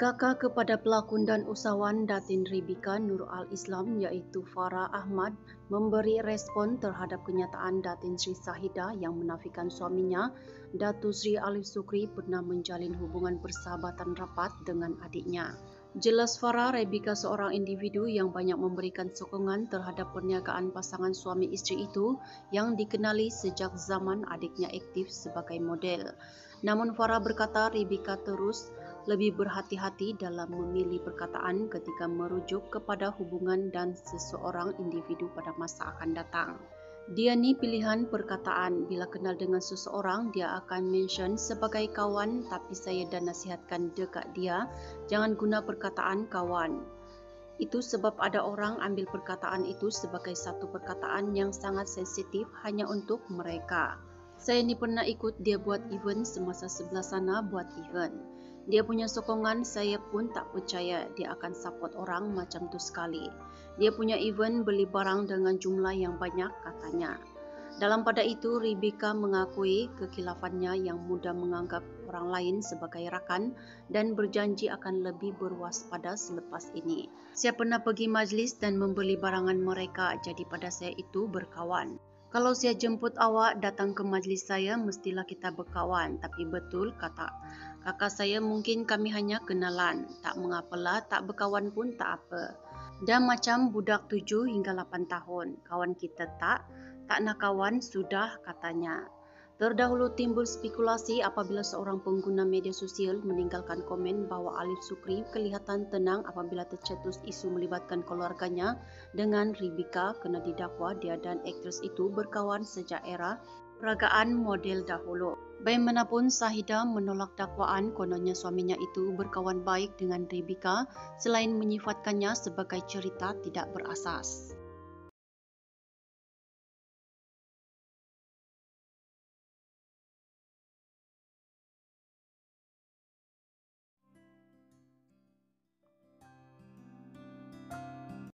Kakak kepada pelakon dan usahawan Datin Ribika Nurul Al-Islam iaitu Farah Ahmad memberi respon terhadap kenyataan Datin Sri Sahida yang menafikan suaminya, Datu Sri Alif Sukri pernah menjalin hubungan persahabatan rapat dengan adiknya. Jelas Farah Ribika seorang individu yang banyak memberikan sokongan terhadap perniagaan pasangan suami isteri itu yang dikenali sejak zaman adiknya aktif sebagai model. Namun Farah berkata Ribika terus lebih berhati-hati dalam memilih perkataan ketika merujuk kepada hubungan dan seseorang individu pada masa akan datang. Dia ni pilihan perkataan. Bila kenal dengan seseorang, dia akan mention sebagai kawan, tapi saya dah nasihatkan dekat dia, jangan guna perkataan kawan. Itu sebab ada orang ambil perkataan itu sebagai satu perkataan yang sangat sensitif hanya untuk mereka. Saya ni pernah ikut dia buat event semasa sebelah sana buat event. Dia punya sokongan saya pun tak percaya dia akan support orang macam tu sekali. Dia punya event beli barang dengan jumlah yang banyak katanya. Dalam pada itu, Ribika mengakui kekilafannya yang mudah menganggap orang lain sebagai rakan dan berjanji akan lebih berwaspada selepas ini. Saya pernah pergi majlis dan membeli barangan mereka, jadi pada saya itu berkawan. Kalau saya jemput awak datang ke majlis saya, mestilah kita berkawan. Tapi betul kata kakak saya, mungkin kami hanya kenalan. Tak mengapalah, tak berkawan pun tak apa. Dah macam budak 7 hingga 8 tahun. Kawan kita tak nak kawan sudah katanya. Terdahulu timbul spekulasi apabila seorang pengguna media sosial meninggalkan komen bahawa Alif Sukri kelihatan tenang apabila tercetus isu melibatkan keluarganya dengan Ribika kerana didakwa dia dan aktris itu berkawan sejak era peragaan model dahulu. Bagaimanapun, Sahida menolak dakwaan kononnya suaminya itu berkawan baik dengan Ribika selain menyifatkannya sebagai cerita tidak berasas.